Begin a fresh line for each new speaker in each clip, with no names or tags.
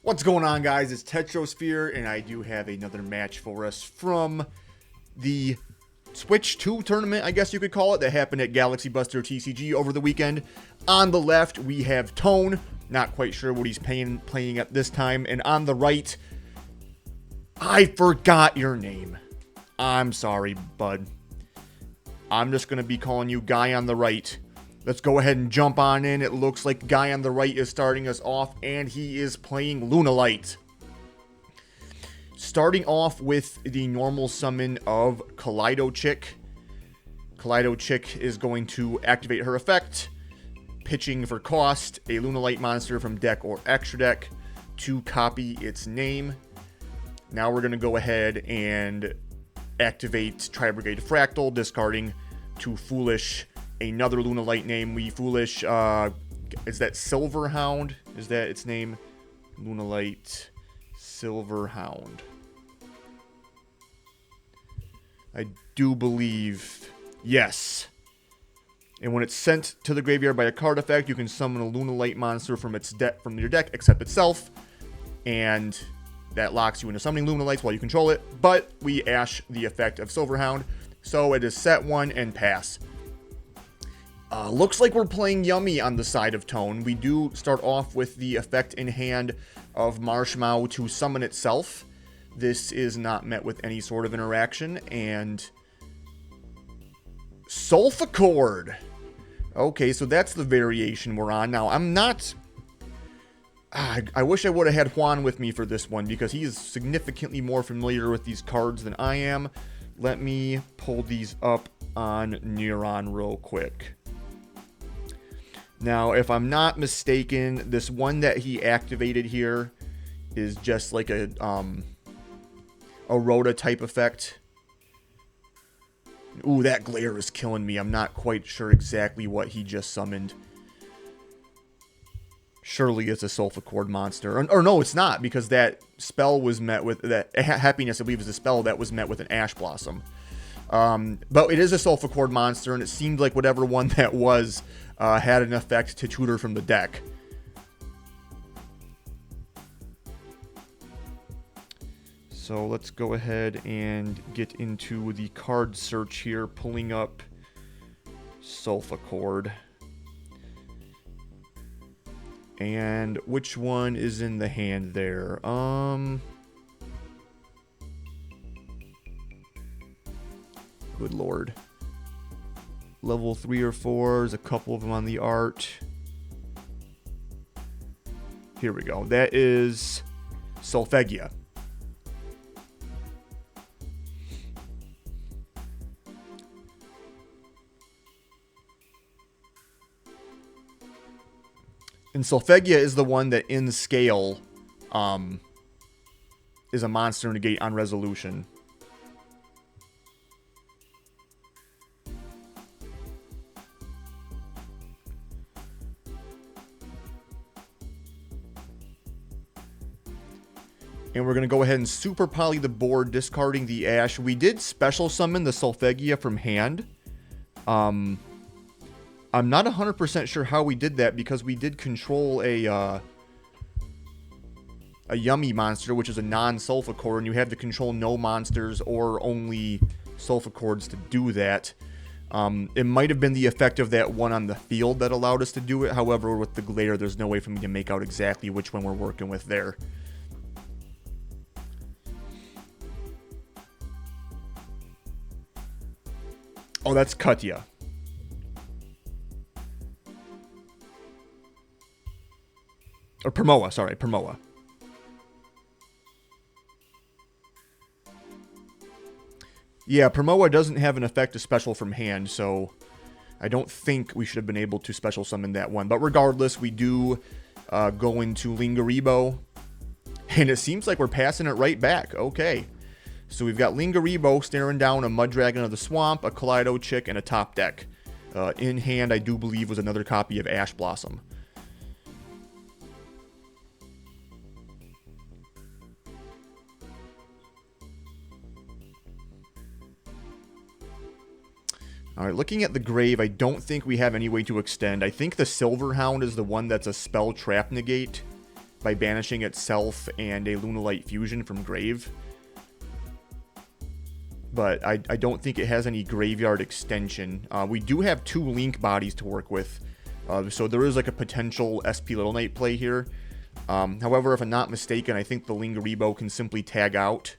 What's going on, guys? It's Tetrosphere, and I do have another match for us from the Switch 2 tournament, I guess you could call it, that happened at GalaxyBusterTCG over the weekend. On the left, we have Tone. Not quite sure what he's playing at this time. And on the right, I forgot your name. I'm sorry, bud. I'm just going to be calling you Guy on the right. Let's go ahead and jump on in. It looks like Guy on the right is starting us off, and he is playing Lunalight. Starting off with the normal summon of Kaleido-Chick. Kaleido-Chick is going to activate her effect, pitching for cost a Lunalight monster from deck or extra deck to copy its name. Now we're going to go ahead and activate Tri-Brigade Fractal, discarding to Foolish another Lunalight name. We Foolish, is that Silverhound? Is that its name? Lunalight Silverhound. I do believe, yes. And when it's sent to the graveyard by a card effect, you can summon a Lunalight monster from your deck except itself, and that locks you into summoning Lunalights while you control it. But we ash the effect of Silverhound, so it is set 1 and pass. Looks like we're playing Yummy on the side of Tone. We do start off with the effect in hand of Marshmallow to summon itself. This is not met with any sort of interaction. And Solfachord. Okay, so that's the variation we're on. Now, I'm not... I wish I would have had Juan with me for this one, because he is significantly more familiar with these cards than I am. Let me pull these up on Neuron real quick. Now, if I'm not mistaken, this one that he activated here is just like a Rhoda type effect. Ooh, that glare is killing me. I'm not quite sure exactly what he just summoned. Surely it's a Solfachord monster. Or no, it's not, because that spell was met with... that Happiness, I believe, is a spell that was met with an Ash Blossom. But it is a Solfachord monster, and it seemed like whatever one that was had an effect to tutor from the deck. So let's go ahead and get into the card search here, pulling up Solfachord. And which one is in the hand there? Good lord. Level 3 or 4. There's a couple of them on the art. Here we go. That is Solfachord. And Solfachord is the one that in scale is a monster negate on resolution. And we're going to go ahead and super poly the board, discarding the Ash. We did special summon the Solfachord from hand. I'm not 100% sure how we did that, because we did control a Yummy monster, which is a non-Solfachord, and you have to control no monsters or only Solfachords to do that. It might have been the effect of that one on the field that allowed us to do it. However, with the glare, there's no way for me to make out exactly which one we're working with there. Oh, that's Katya. Or Permoa, sorry, Permoa. Yeah, Permoa doesn't have an effect of special from hand, so I don't think we should have been able to special summon that one. But regardless, we do go into Lunalight, and it seems like we're passing it right back. Okay. So we've got Lunalight staring down a Muddragon of the Swamp, a Kaleido-Chick, and a top deck. In hand, I do believe, was another copy of Ash Blossom. Alright, looking at the grave, I don't think we have any way to extend. I think the Silverhound is the one that's a spell trap negate. by banishing itself and a Lunalight fusion from grave. But I don't think it has any graveyard extension. We do have 2 link bodies to work with, so there is like a potential SP Little Knight play here. However, if I'm not mistaken, I think the YuGiOh can simply tag out.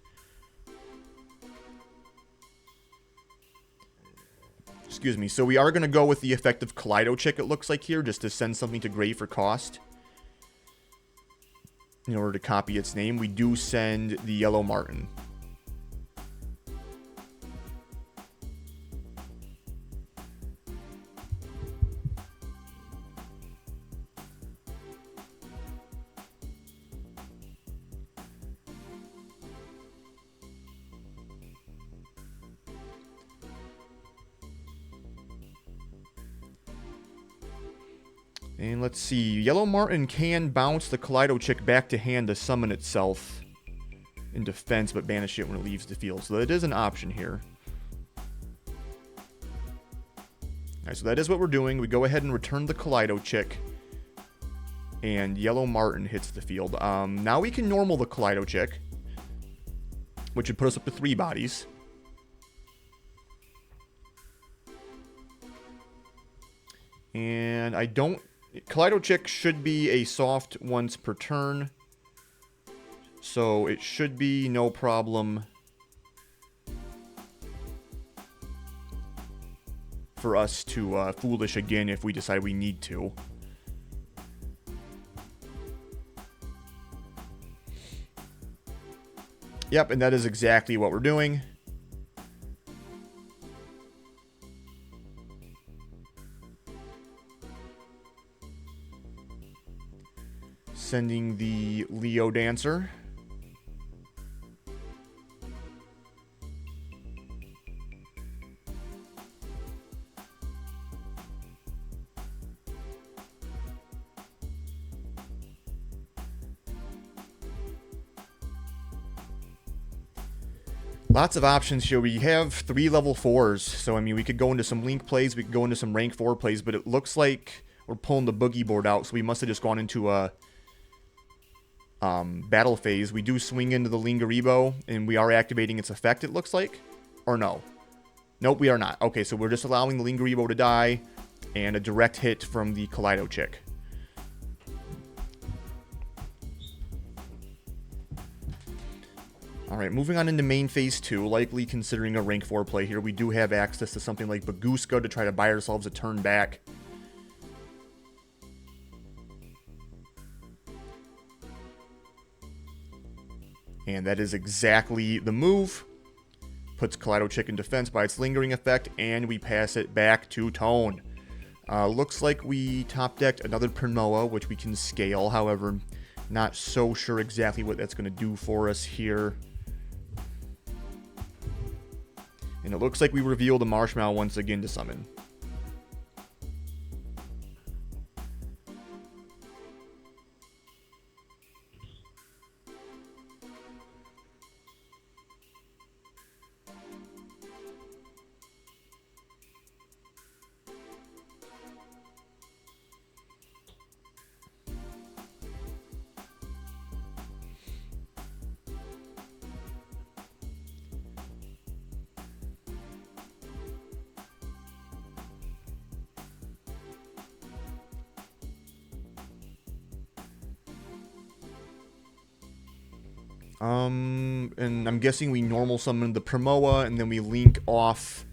Excuse me. So we are going to go with the effect of Kaleido Chick, it looks like here, just to send something to grave for cost. In order to copy its name, we do send the Yellow Marten. And let's see, Yellow Marten can bounce the Kaleido Chick back to hand to summon itself in defense, but banish it when it leaves the field. So that is an option here. Alright, so that is what we're doing. We go ahead and return the Kaleido Chick, and Yellow Marten hits the field. Now we can normal the Kaleido Chick, which would put us up to 3 bodies. And I don't... Kaleido Chick should be a soft once per turn, so it should be no problem for us to Foolish again if we decide we need to. Yep, and that is exactly what we're doing. Sending the Leo Dancer. Lots of options here. We have 3 level 4s, so I mean we could go into some link plays, we could go into some rank 4 plays, but it looks like we're pulling the boogie board out, so we must have just gone into a battle phase. We do swing into the YuGiOh, and we are activating its effect, it looks like. Or no. Nope, we are not. Okay, so we're just allowing the YuGiOh to die, and a direct hit from the Kaleido Chick. Alright, moving on into main phase 2, likely considering a rank 4 play here. We do have access to something like Bagooska to try to buy ourselves a turn back. And that is exactly the move. Puts Kaleido Chick in defense by its lingering effect, and we pass it back to Tone. Looks like we top decked another Primoa, which we can scale. However, not so sure exactly what that's going to do for us here. And it looks like we reveal the Marshmallow once again to summon. And I'm guessing we normal summon the Primoa, and then we link off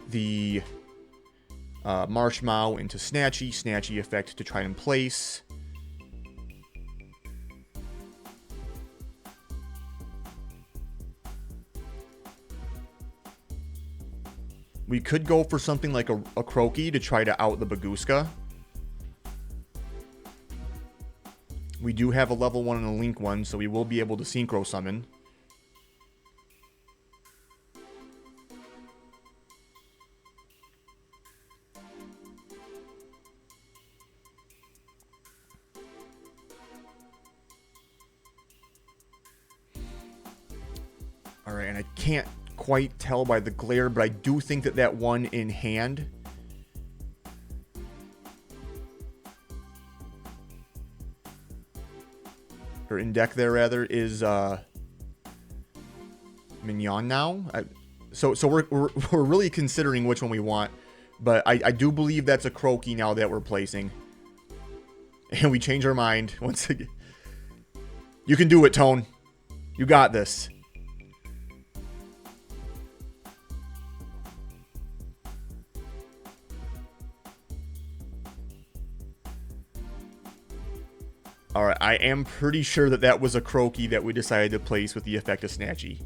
the Marshmallow into Snatchy. Snatchy effect to try and place. We could go for something like a Croaky to try to out the Bagooska. We do have a level 1 and a link 1, so we will be able to Synchro Summon. Alright, and I can't quite tell by the glare, but I do think that that one in hand or in deck there rather, is Mignon now. So we're really considering which one we want, but I do believe that's a Croaky now that we're placing. And we change our mind once again. You can do it, Tone. You got this. Alright, I am pretty sure that that was a Croaky that we decided to place with the effect of Snatchy.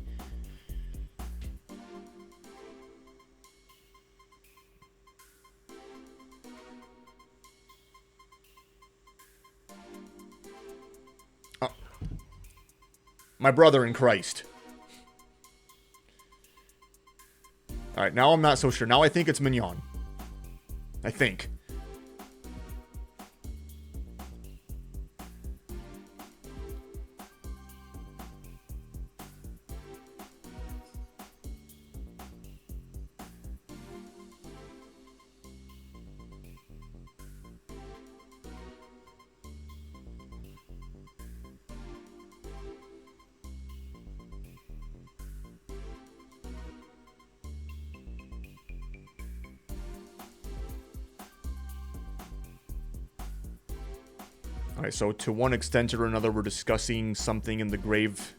My brother in Christ. Alright, now I'm not so sure. Now I think it's Mignon. I think. Alright, so to one extent or another, we're discussing something in the grave.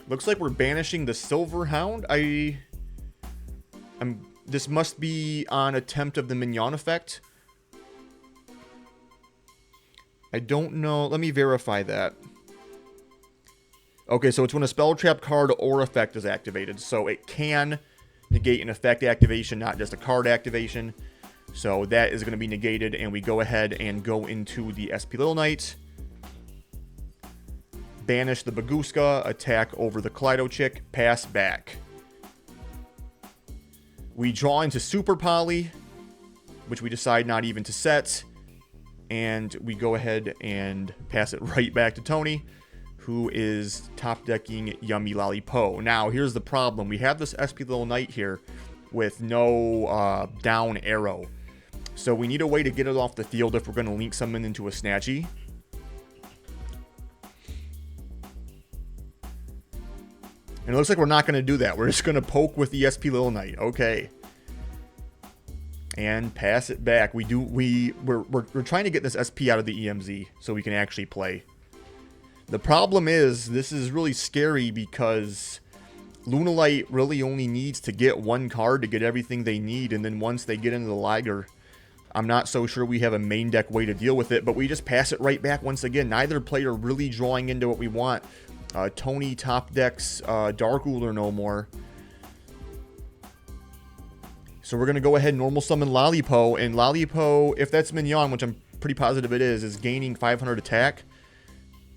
Looks like we're banishing the Silver Hound. This must be on attempt of the Mignon effect. I don't know. Let me verify that. Okay, so it's when a spell trap card or effect is activated. So it can negate an effect activation, not just a card activation. So that is going to be negated, and we go ahead and go into the SP Little Knight. Banish the Baguska, attack over the Kaleido Chick, pass back. We draw into Super Poly, which we decide not even to set. And we go ahead and pass it right back to Tony, who is top decking Yummy Lollipo. Now, here's the problem. We have this SP Little Knight here with no down arrow. So we need a way to get it off the field if we're going to link summon into a Snatchy. And it looks like we're not going to do that. We're just going to poke with the SP Little Knight. Okay. And pass it back. We're trying to get this SP out of the EMZ so we can actually play. The problem is, this is really scary because Lunalight really only needs to get one card to get everything they need, and then once they get into the Liger, I'm not so sure we have a main deck way to deal with it, but we just pass it right back once again. Neither player really drawing into what we want. Tony top decks Dark Ruler no more. So we're going to go ahead and normal summon Lollipo, and Lollipo, if that's Mignon, which I'm pretty positive it is gaining 500 attack.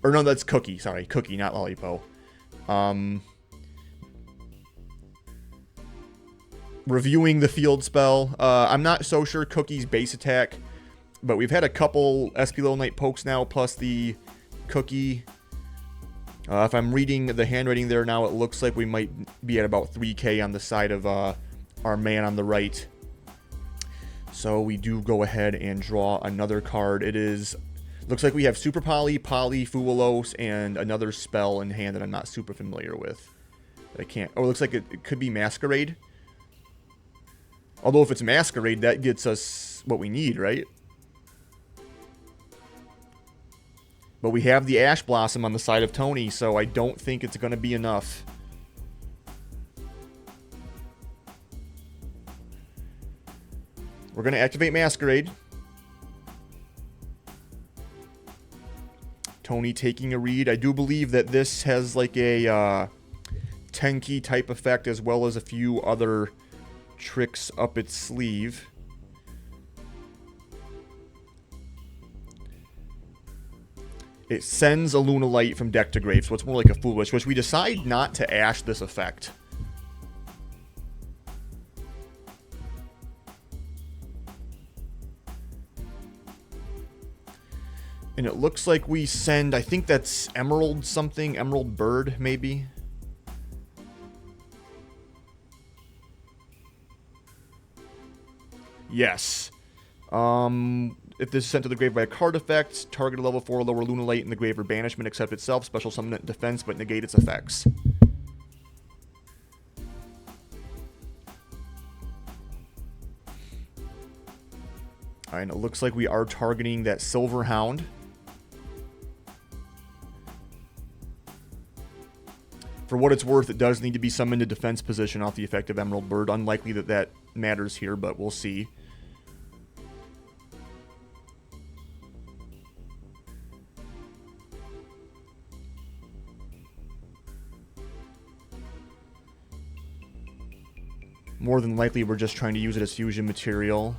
Or no, that's Cookie. Sorry, Cookie, not Lollipo. Reviewing the field spell. I'm not so sure Cookie's base attack, but we've had a couple SP Little Knight pokes now, plus the Cookie. If I'm reading the handwriting there now, it looks like we might be at about 3k on the side of our man on the right. So we do go ahead and draw another card. It is... Looks like we have Super Poly, Fualos, and another spell in hand that I'm not super familiar with. I can't... Oh, it looks like it could be Masquerade. Although if it's Masquerade, that gets us what we need, right? But we have the Ash Blossom on the side of Tony, so I don't think it's going to be enough. We're going to activate Masquerade. Tony taking a read. I do believe that this has like a 10-key type effect as well as a few other tricks up its sleeve. It sends a Lunalight from deck to grave, so it's more like a Foolish, which we decide not to Ash this effect. And it looks like we send, I think that's Emerald something, Emerald Bird, maybe. Yes. If this is sent to the grave by a card effect, target a level 4 or lower Lunalight in the grave or banishment except itself. Special summon it in defense, but negate its effects. Alright, and it looks like we are targeting that Silver Hound. For what it's worth, it does need to be summoned to defense position off the effect of Emerald Bird. Unlikely that that matters here, but we'll see. More than likely, we're just trying to use it as fusion material.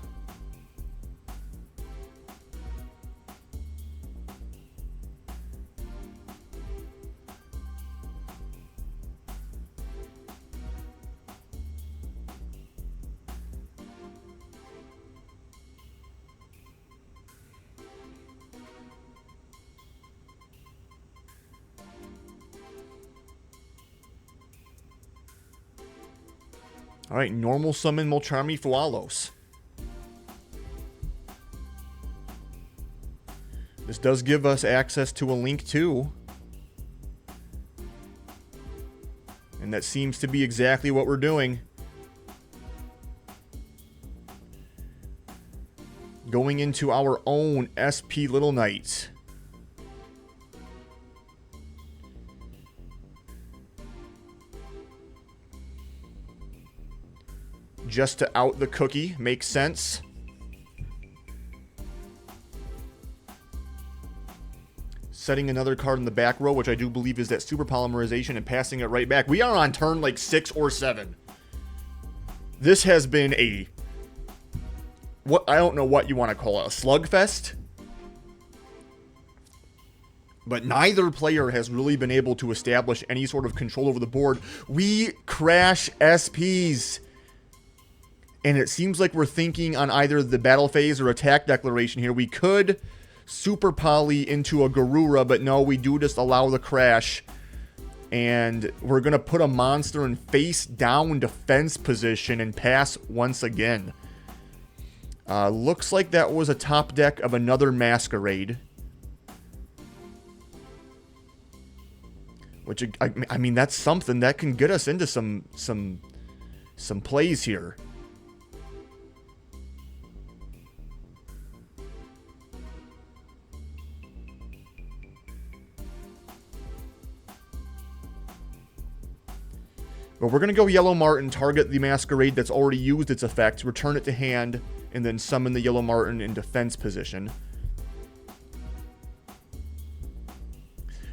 Alright, normal summon Molcharmi Fualos. This does give us access to a Link too. And that seems to be exactly what we're doing. Going into our own SP Little Knight. Just to out the cookie, makes sense. Setting another card in the back row, which I do believe is that super polymerization, and passing it right back. We are on turn like 6 or 7. This has been a... what I don't know what you want to call it, a slugfest. But neither player has really been able to establish any sort of control over the board. We crash SPs. And it seems like we're thinking on either the battle phase or attack declaration here. We could super poly into a Garura, but no, we do just allow the crash. And we're going to put a monster in face down defense position and pass once again. Looks like that was a top deck of another Masquerade. Which, I mean, that's something that can get us into some plays here. But we're going to go Yellow Marten, target the Masquerade that's already used its effect, return it to hand, and then summon the Yellow Marten in defense position.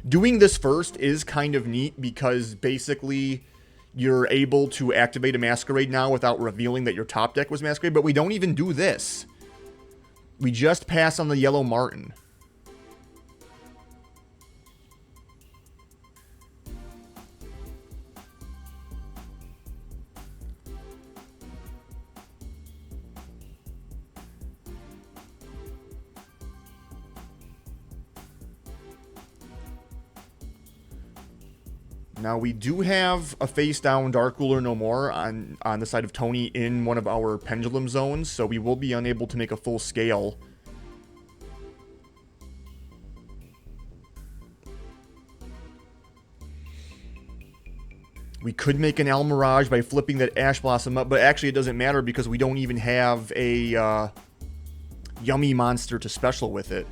Doing this first is kind of neat because basically you're able to activate a Masquerade now without revealing that your top deck was Masquerade, but we don't even do this. We just pass on the Yellow Marten. Now, we do have a face-down Dark Ruler No More on the side of Tony in one of our Pendulum Zones, so we will be unable to make a full scale. We could make an Almirage by flipping that Ash Blossom up, but actually it doesn't matter because we don't even have a Yummy monster to special with it.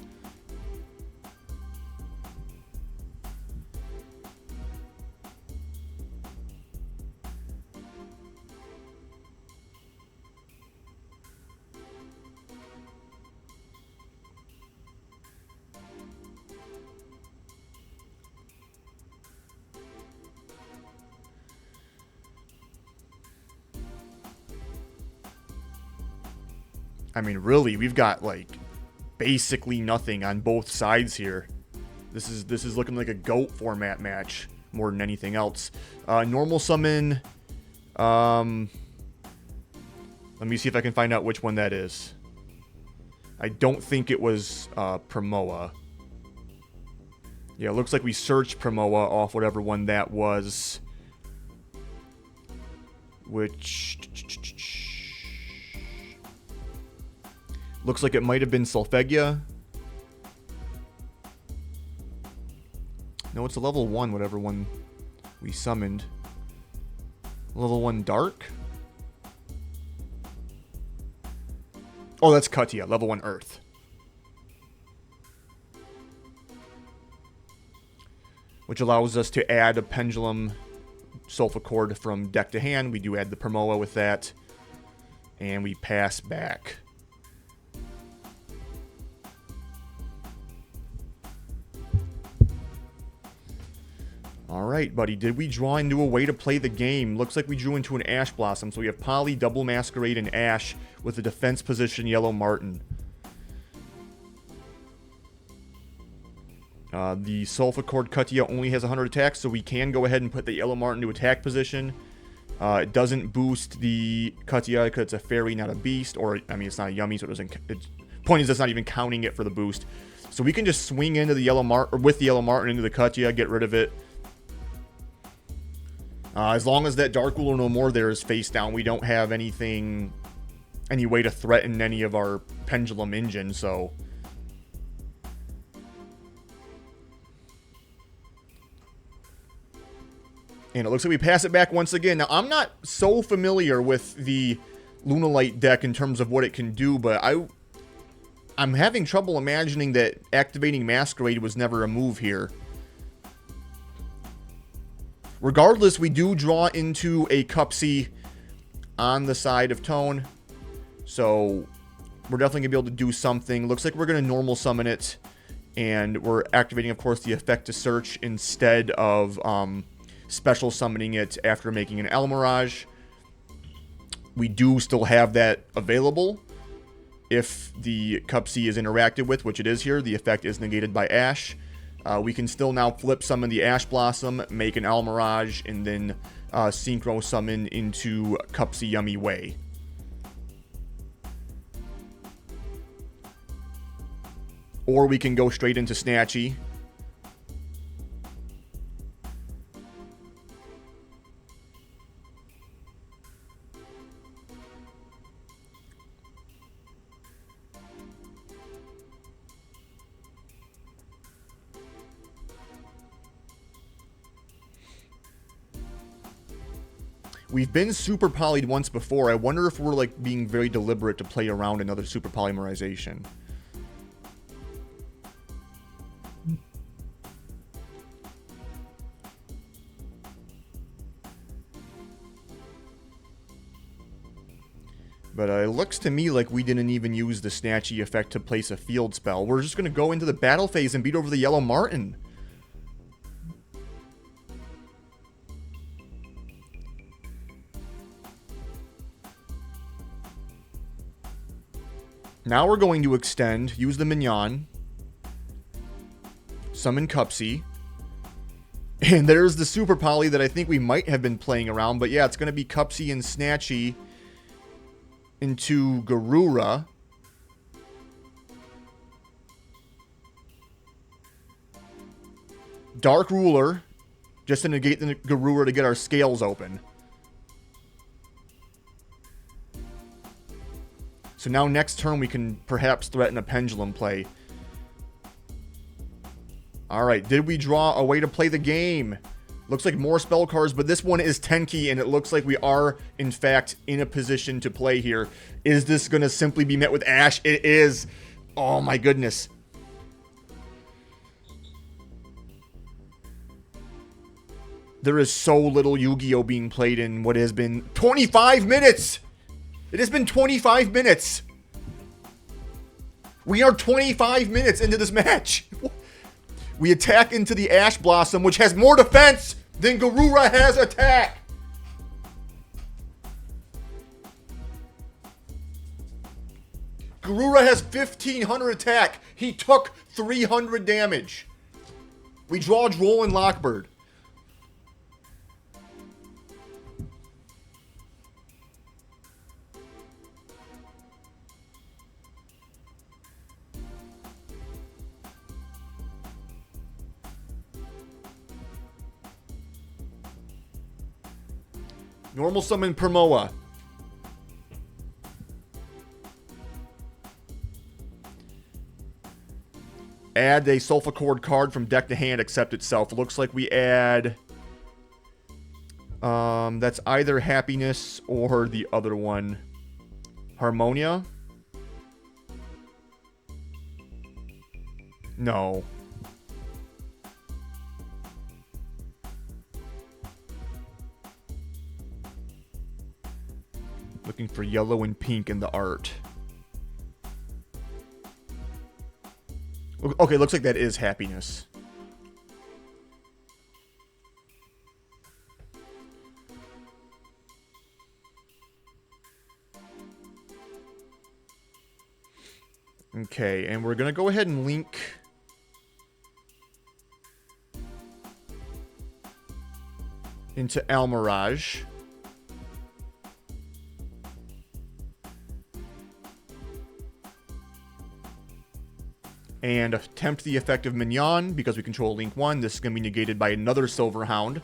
I mean, really, we've got, like, basically nothing on both sides here. This is looking like a GOAT format match more than anything else. Normal summon. Let me see if I can find out which one that is. I don't think it was Promoa. Yeah, it looks like we searched Promoa off whatever one that was. Which... Looks like it might have been Solfachord. No, it's a level 1, whatever one we summoned. Level 1 Dark? Oh, that's Katia, level 1 Earth. Which allows us to add a Pendulum Solfachord from deck to hand. We do add the Permoa with that. And we pass back. Alright, buddy. Did we draw into a way to play the game? Looks like we drew into an Ash Blossom. So we have Poly, Double Masquerade, and Ash with a defense position Yellow Martin. The Solfachord Katia only has 100 attacks, so we can go ahead and put the Yellow Martin to attack position. It doesn't boost the Katia because it's a fairy, not a beast. Or, I mean, it's not a yummy, so it doesn't... Point is, it's not even counting it for the boost. So we can just swing into the Yellow Martin, or with the Yellow Martin into the Katia, get rid of it. As long as that Dark Ruler No More there is face down, we don't have anything... any way to threaten any of our Pendulum engine, so... And it looks like we pass it back once again. Now, I'm not so familiar with the Lunalight deck in terms of what it can do, but I'm having trouble imagining that activating Masquerade was never a move here. Regardless, we do draw into a Cupsy on the side of Tone. So, we're definitely going to be able to do something. Looks like we're going to normal summon it. And we're activating, of course, the effect to search instead of... special summoning it after making an Almirage. We do still have that available. If the Cupsy is interacted with, which it is here, the effect is negated by Ash. We can still now flip summon the Ash Blossom, make an Almirage, and then synchro summon into Cupsy Yummy Way. Or we can go straight into Snatchy. We've been super polyed once before. I wonder if we're like being very deliberate to play around another super polymerization. But it looks to me like we didn't even use the Snatchy effect to place a field spell. We're just going to go into the battle phase and beat over the Yellow Martin. Now we're going to extend, use the Mignon, summon Cupsy, and there's the Super Poly that I think we might have been playing around, but yeah, it's going to be Cupsy and Snatchy into Garura. Dark Ruler, just to negate the Garura to get our scales open. So now next turn we can perhaps threaten a Pendulum play. Alright, did we draw a way to play the game? Looks like more spell cards, but this one is Tenki, and it looks like we are, in fact, in a position to play here. Is this going to simply be met with Ash? It is. Oh my goodness. There is so little YuGiOh being played in what has been 25 minutes! It has been 25 minutes! We are 25 minutes into this match! We attack into the Ash Blossom, which has more defense than Garura has attack! Garura has 1,500 attack. He took 300 damage. We draw Droll and Lockbird. Normal summon Permoa. Add a Solfachord card from deck to hand, except itself. It looks like we add... that's either Happiness or the other one. Harmonia? No. Looking for yellow and pink in the art. Okay, looks like that is Happiness. Okay, and we're going to go ahead and link into Almirage. And attempt the effect of Mignon, because we control Link 1. This is going to be negated by another Silver Hound,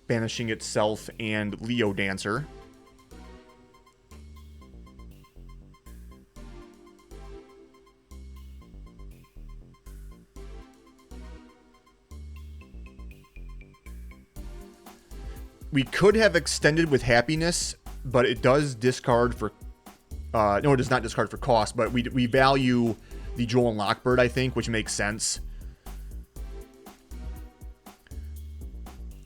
banishing itself and Leo Dancer. We could have extended with Happiness, but it does discard for... no, it does not discard for cost, but we value the Joel and Lockbird, I think, which makes sense.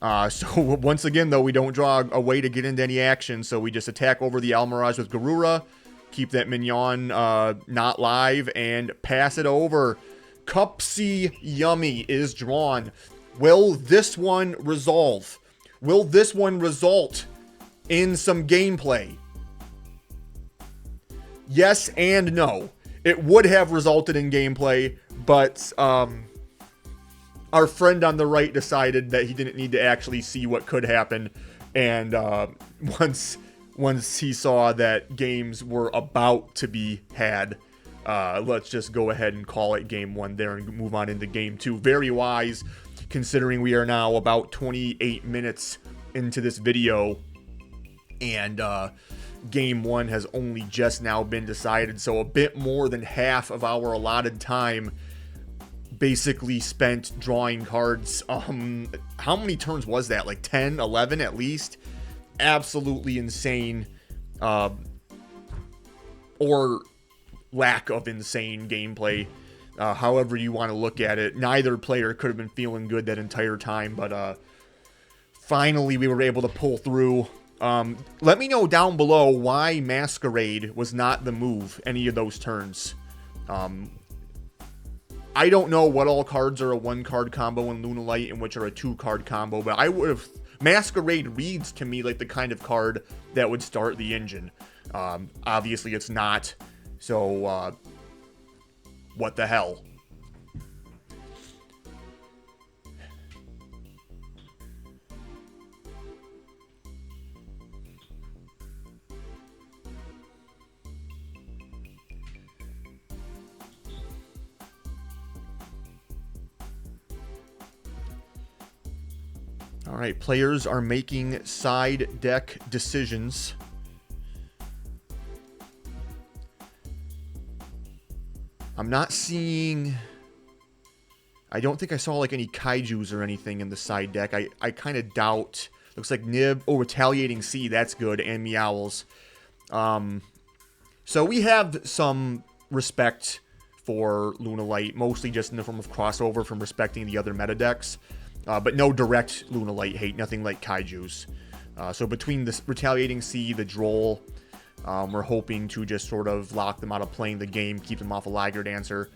So once again, though, we don't draw a way to get into any action, so we just attack over the Almirage with Garura, keep that Mignon not live, and pass it over. Cupsy Yummy is drawn. Will this one resolve? Will this one result in some gameplay? Yes and no. It would have resulted in gameplay, but our friend on the right decided that he didn't need to actually see what could happen. And once he saw that games were about to be had, let's just go ahead and call it game 1 there and move on into game 2. Very wise, considering we are now about 28 minutes into this video, and game 1 has only just now been decided, so a bit more than half of our allotted time basically spent drawing cards. How many turns was that? Like 10, 11 at least? Absolutely insane, or lack of insane gameplay. However you want to look at it. Neither player could have been feeling good that entire time, but finally we were able to pull through. Let me know down below why Masquerade was not the move any of those turns. I don't know what all cards are a 1-card combo in Lunalight and which are a 2-card combo, but I would have... Masquerade reads to me like the kind of card that would start the engine. Obviously it's not, so what the hell? All right, players are making side deck decisions. I'm not seeing... I don't think I saw like any kaijus or anything in the side deck. I kind of doubt. Looks like Nib. Oh, Retaliating Sea. That's good. And Meowls. So we have some respect for Lunalight, mostly just in the form of crossover from respecting the other meta decks. But no direct Lunalight hate, nothing like kaijus. So between the Retaliating Sea, the Droll, we're hoping to just sort of lock them out of playing the game, keep them off a Liger Dancer.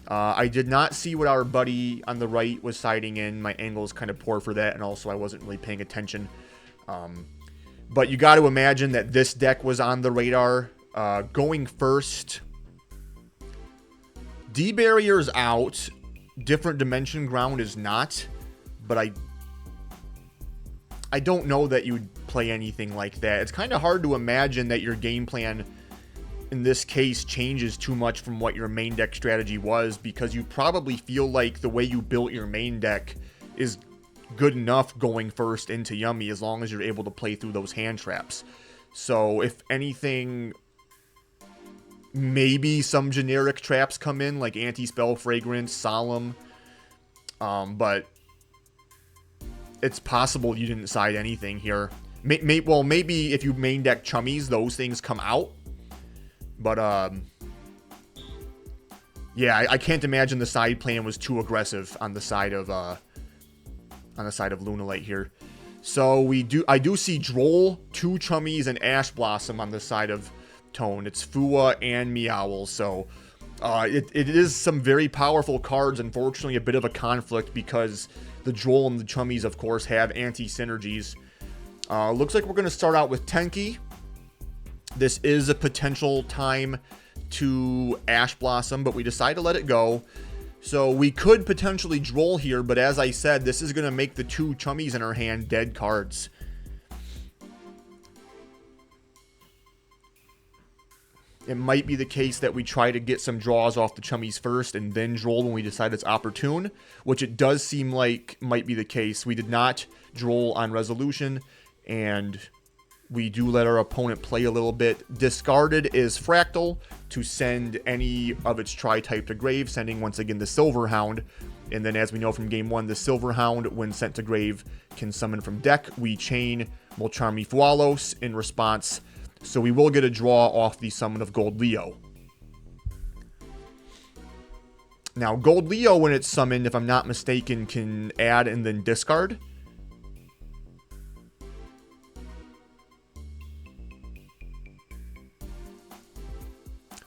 I did not see what our buddy on the right was siding in. My angle is kind of poor for that, and also I wasn't really paying attention. But you got to imagine that this deck was on the radar. Going first, D-Barrier's out. Different Dimension Ground is not. But I don't know that you'd play anything like that. It's kind of hard to imagine that your game plan in this case changes too much from what your main deck strategy was, because you probably feel like the way you built your main deck is good enough going first into Yummy, as long as you're able to play through those hand traps. So if anything, Maybe some generic traps come in, like Anti-Spell, Fragrance, Solemn. But it's possible you didn't side anything here. Well, maybe if you main deck Chummies, those things come out. But, yeah, I can't imagine the side plan was too aggressive on the side of Lunalight here. So I do see Droll, 2 Chummies, and Ash Blossom on the side of Tone. It's Fua and Meowl. So it is some very powerful cards. Unfortunately, a bit of a conflict because the Droll and the Chummies, of course, have anti-synergies. Looks like we're going to start out with Tenki. This is a potential time to Ash Blossom, but we decide to let it go. So we could potentially Droll here, but as I said, this is going to make the 2 Chummies in our hand dead cards. It might be the case that we try to get some draws off the Chummies first and then Droll when we decide it's opportune, which it does seem like might be the case. We did not Droll on Resolution, and we do let our opponent play a little bit. Discarded is Fractal to send any of its tri-type to grave, sending once again the Silver Hound. And then as we know from game 1, the Silver Hound, when sent to grave, can summon from deck. We chain Molcharmi Fualos in response. So we will get a draw off the summon of GoldLeo. Now, GoldLeo, when it's summoned, if I'm not mistaken, can add and then discard.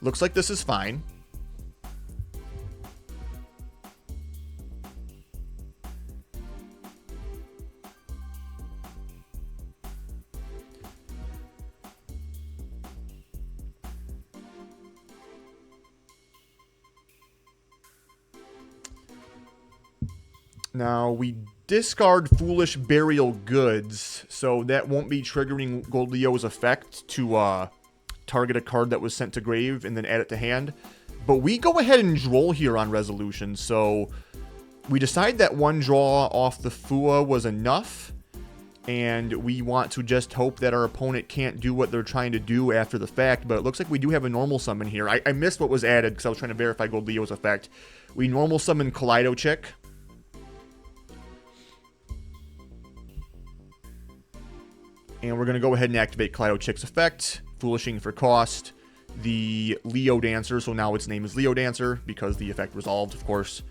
Looks like this is fine. Now, we discard Foolish Burial Goods, so that won't be triggering GoldLeo's effect to target a card that was sent to grave and then add it to hand. But we go ahead and Droll here on Resolution, so we decide that 1 draw off the Fua was enough, and we want to just hope that our opponent can't do what they're trying to do after the fact. But it looks like we do have a normal summon here. I missed what was added because I was trying to verify GoldLeo's effect. We normal summon Kaleido Chick. And we're going to go ahead and activate Kaleido Chick's effect, Foolishing for cost, the Leo Dancer, so now its name is Leo Dancer, because the effect resolved, of course.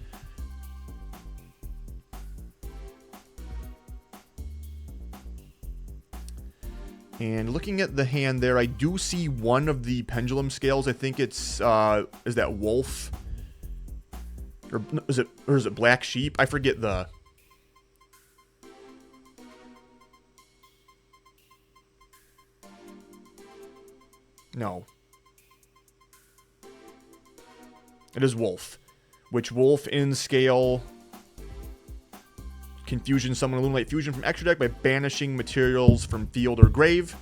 And looking at the hand there, I do see one of the Pendulum Scales. I think it's, is that Wolf? Or is it Black Sheep? I forget the... No. It is Wolf. Which Wolf in scale can fusion summon a Lunalight Fusion from extra deck by banishing materials from field or grave.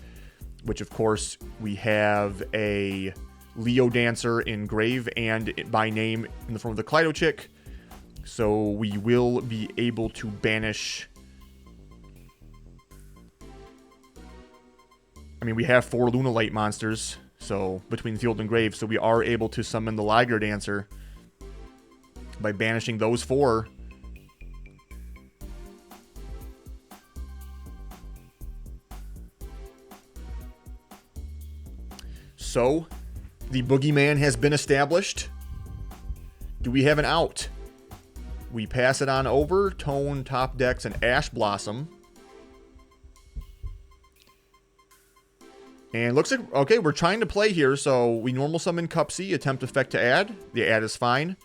Which, of course, we have a Leo Dancer in grave and by name in the form of the Kaleido Chick. So we will be able to banish... I mean, we have 4 Lunalight monsters, so between field and grave, so we are able to summon the Liger Dancer by banishing those 4. So, the Boogeyman has been established. Do we have an out? We pass it on over, Tone, Top Decks, and Ash Blossom. And looks like, okay, we're trying to play here, so we normal summon Cupsy, attempt effect to add. The add is fine.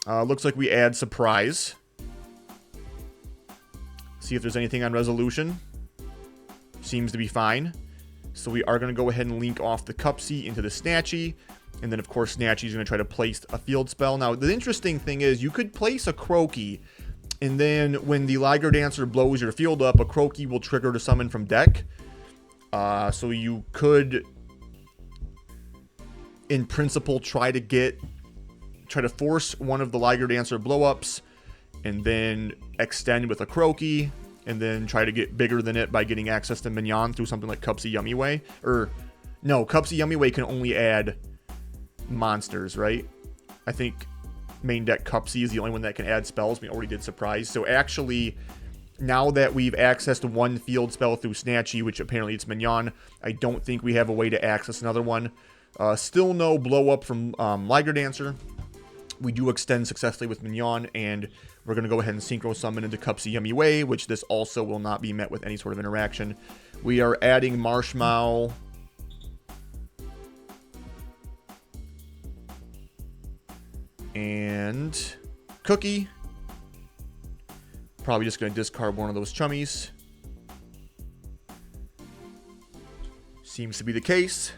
Looks like we add Surprise. See if there's anything on Resolution. Seems to be fine. So we are going to go ahead and link off the Cupsy into the Snatchy. And then, of course, Snatchy's going to try to place a field spell. Now, the interesting thing is you could place a Croaky. And then when the Liger Dancer blows your field up, a Croaky will trigger to summon from deck. So you could, in principle, try to force one of the Liger Dancer blow-ups and then extend with a Croaky. and then try to get bigger than it by getting access to Mignon through something like Cupsy Yumiway. Or, no, Cupsy Yumiway can only add monsters, right? I think main deck Cupsy is the only one that can add spells. We already did Surprise. So actually, now that we've accessed one field spell through Snatchy, which apparently it's Mignon, I don't think we have a way to access another one. Still no blow up from Liger Dancer. We do extend successfully with Mignon, and we're going to go ahead and Synchro Summon into Cupsy Yumiway, which this also will not be met with any sort of interaction. We are adding Marshmallow. And Cookie. Probably just going to discard one of those chummies. Seems to be the case.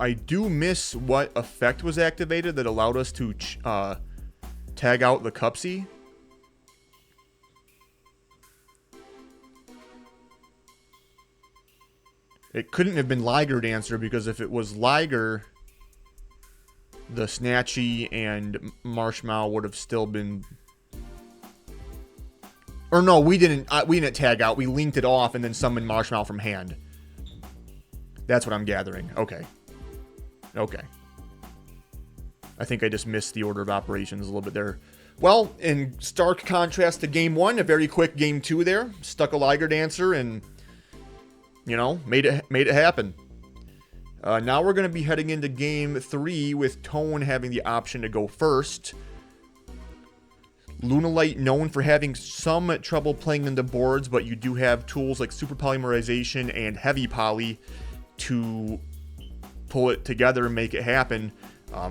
I do miss what effect was activated that allowed us to tag out the Cupsy. It couldn't have been Liger Dancer, because if it was Liger, the Snatchy and Marshmallow would have still been... Or no, we didn't tag out. We linked it off and then summoned Marshmallow from hand. That's what I'm gathering. Okay. Okay. I think I just missed the order of operations a little bit there. Well, in stark contrast to Game 1, a very quick Game 2 there. Stuck a Liger Dancer and, you know, made it happen. Now we're going to be heading into Game 3 with Tone having the option to go first. Lunalight, known for having some trouble playing into boards, but you do have tools like Super Polymerization and Heavy Poly to pull it together and make it happen.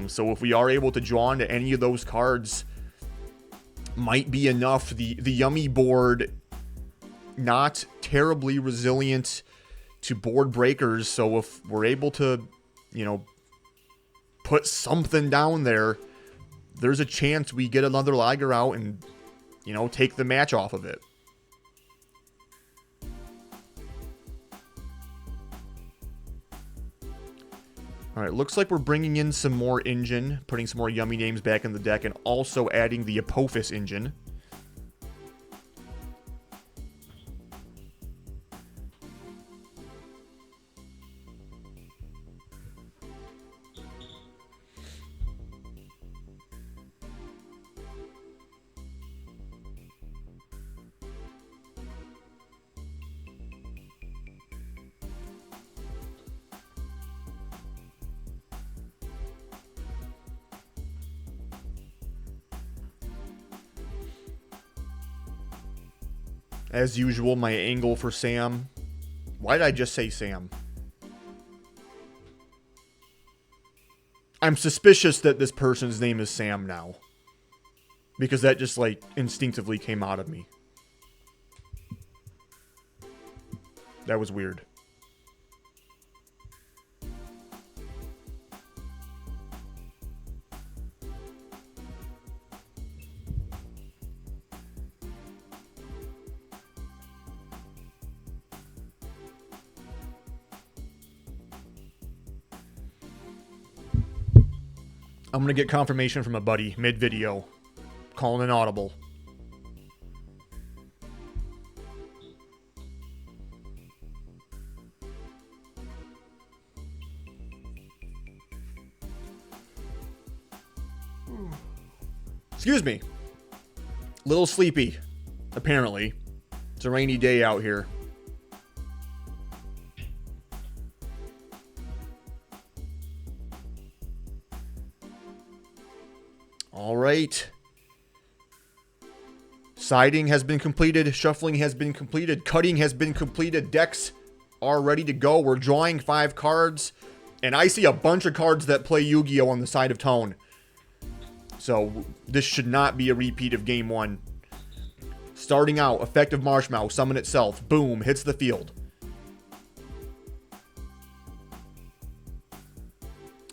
So if we are able to draw into any of those cards, might be enough. The Yummy board, not terribly resilient to board breakers, so if we're able to, you know, put something down there, there's a chance we get another Liger out and, you know, take the match off of it. Alright, looks like we're bringing in some more engine, putting some more Yummy names back in the deck, and also adding the Apophis engine. As usual, my angle for Sam. Why did I just say Sam? I'm suspicious that this person's name is Sam now. Because that just, like, instinctively came out of me. That was weird. I'm going to get confirmation from a buddy mid-video. Calling an audible. Excuse me. Little sleepy, apparently. It's a rainy day out here. All right. Siding has been completed. Shuffling has been completed. Cutting has been completed. Decks are ready to go. We're drawing 5 cards. And I see a bunch of cards that play Yu-Gi-Oh! On the side of Tone. So this should not be a repeat of Game 1. Starting out, effective Marshmallow, summon itself. Boom, hits the field.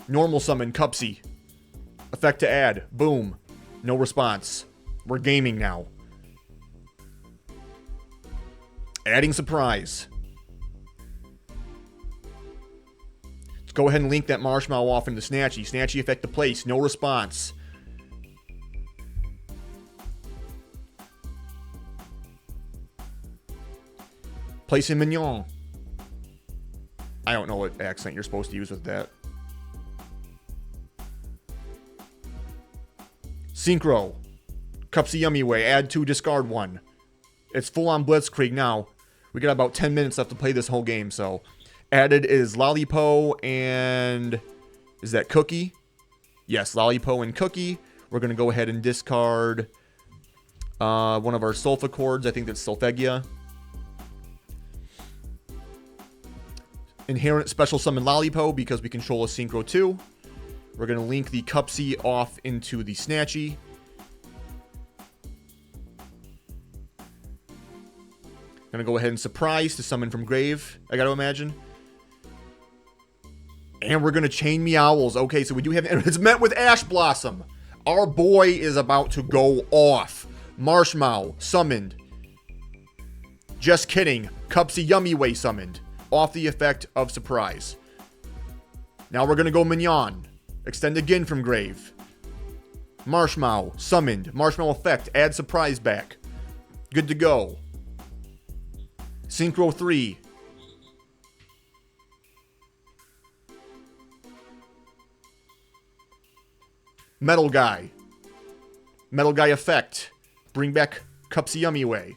Normal summon, Cupsy. Effect to add. Boom. No response. We're gaming now. Adding surprise. Let's go ahead and link that Marshmallow off into Snatchy. Snatchy effect to place. No response. Place in Mignon. I don't know what accent you're supposed to use with that. Synchro. Cupsy Yummy Way. Add 2, discard 1. It's full on Blitzkrieg now. We got about 10 minutes left to play this whole game, so. Added is Lollipo and... Is that Cookie? Yes, Lollipo and Cookie. We're going to go ahead and discard one of our Solfachords. I think that's Solfegia. Inherent special summon Lollipo because we control a Synchro 2. We're going to link the Cupsy off into the Snatchy. Going to go ahead and surprise to summon from grave, I got to imagine. And we're going to chain Meowls. Okay, so we do have... It's met with Ash Blossom. Our boy is about to go off. Marshmallow summoned. Just kidding. Cupsy Yummy Way summoned. Off the effect of surprise. Now we're going to go Mignon. Extend again from grave. Marshmallow summoned. Marshmallow effect. Add surprise back. Good to go. Synchro 3. Metal Guy. Metal Guy effect. Bring back Cupsy Yummy Way.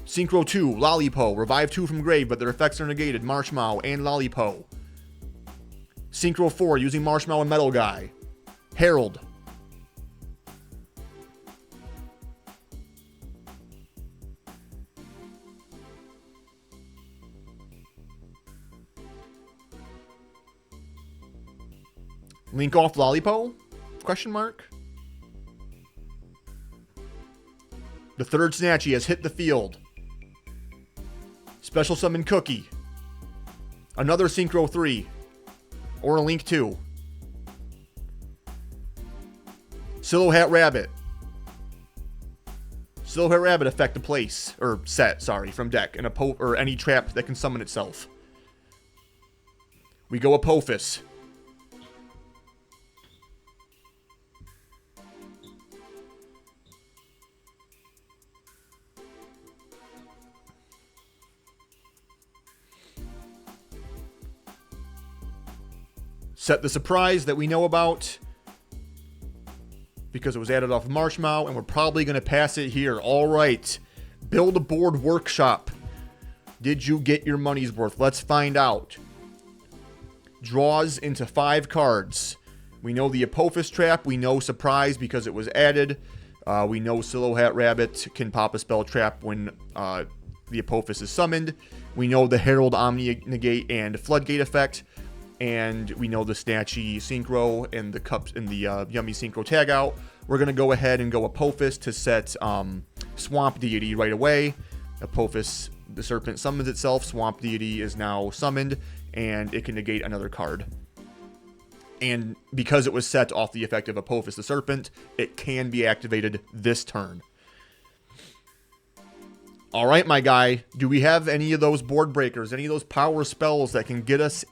Synchro 2, Lollipo. Revive 2 from grave, but their effects are negated. Marshmallow and Lollipo. Synchro 4, using Marshmallow and Metal Guy. Herald. Link off Lollipo? Question mark. The third Snatchy has hit the field. Special summon Cookie. Another Synchro 3. Or a Link 2. Silhouette Rabbit. Silhouette Rabbit effect to place. Or set, sorry, from deck. And or any trap that can summon itself. We go Apophis. Set the surprise that we know about because it was added off of Marshmallow, and we're probably going to pass it here. All right. Build a board workshop. Did you get your money's worth? Let's find out. Draws into 5 cards. We know the Apophis trap. We know surprise because it was added. We know Silhouette Rabbit can pop a spell trap when the Apophis is summoned. We know the Herald Omni Negate and Floodgate effect. And we know the Snatchy Synchro and the Cups and the Yummy Synchro tag out. We're going to go ahead and go Apophis to set Swamp Deity right away. Apophis, the Serpent, summons itself. Swamp Deity is now summoned, and it can negate another card. And because it was set off the effect of Apophis the Serpent, it can be activated this turn. All right, my guy. Do we have any of those board breakers, any of those power spells that can get us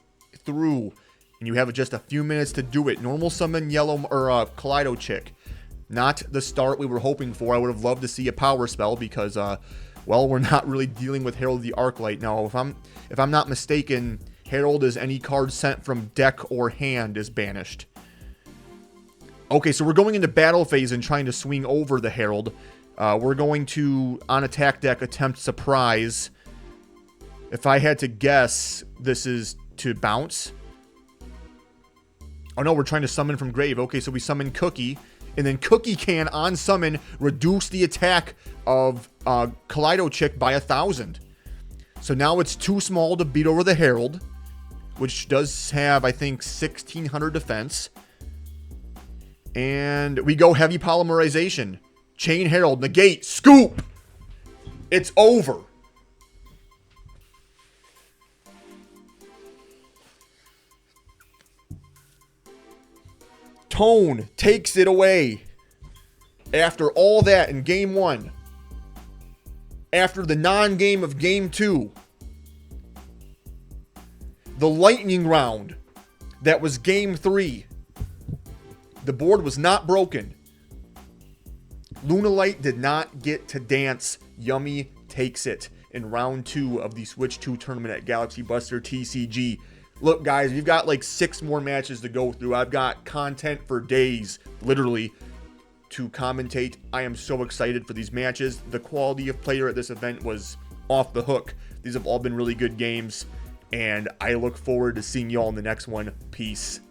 through, and you have just a few minutes to do it? Normal summon Yellow or Kaleido Chick. Not the start we were hoping for. I would have loved to see a power spell because well, we're not really dealing with Herald of the Arclight. Now, if I'm not mistaken, Herald is any card sent from deck or hand is banished. Okay, so we're going into battle phase and trying to swing over the Herald. We're going to, on attack deck, attempt surprise. If I had to guess, this is to bounce. Oh no, we're trying to summon from grave. Okay, so we summon Cookie, and then Cookie can, on summon, reduce the attack of Kaleido Chick by 1,000. So now it's too small to beat over the Herald, which does have, I think, 1,600 defense. And we go heavy polymerization. Chain Herald, negate, scoop! It's over. Tone takes it away. After all that in game 1. After the non-game of game 2. The lightning round. That was game 3. The board was not broken. Lunalight did not get to dance. Yummy takes it in round 2 of the Switch 2 tournament at GalaxyBusterTCG. Look, guys, we've got like 6 more matches to go through. I've got content for days, literally, to commentate. I am so excited for these matches. The quality of player at this event was off the hook. These have all been really good games, and I look forward to seeing y'all in the next one. Peace.